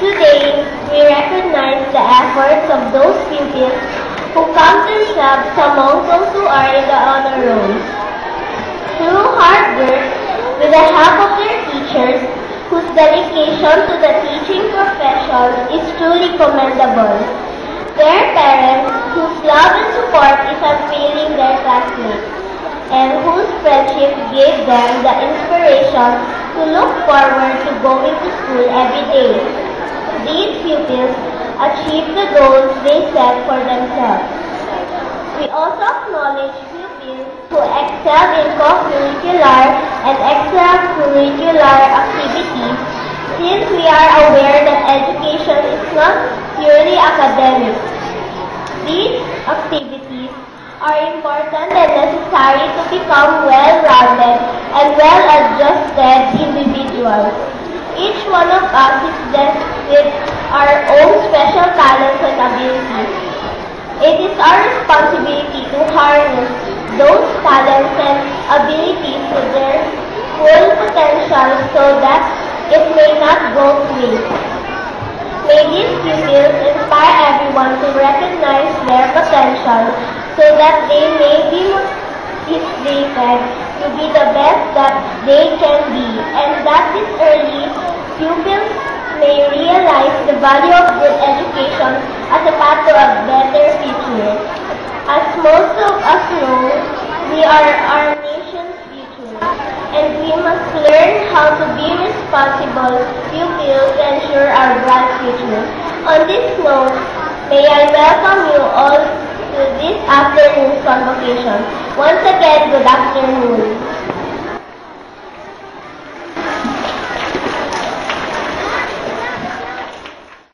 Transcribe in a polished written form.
Today, we recognize the efforts of those pupils who count themselves among those who are in the honor rolls. Through hard work, with the help of their teachers, whose dedication to the teaching profession is truly commendable. Their parents, whose love and support is unfailing their classmates, and whose friendship gave them the inspiration to look forward to going to school every day. These pupils achieve the goals they set for themselves. We also acknowledge pupils who excel in co-curricular and extracurricular activities, since we are aware that education is not purely academic. These activities are important and necessary to become well-rounded and well-adjusted individuals. Each one of us is blessed with our own special talents and abilities. It is our responsibility to harness those talents and abilities to their full potential so that it may not go to waste. May these pupils inspire everyone to recognize their potential so that they may be motivated to be the best that they can be, and that this early pupils may realize the value of good education as a path to a better future. As most of us know, we are our nation's future, and we must learn how to be responsible pupils to ensure our bright future. On this note, may I welcome you all to this afternoon's convocation. Once again, good afternoon.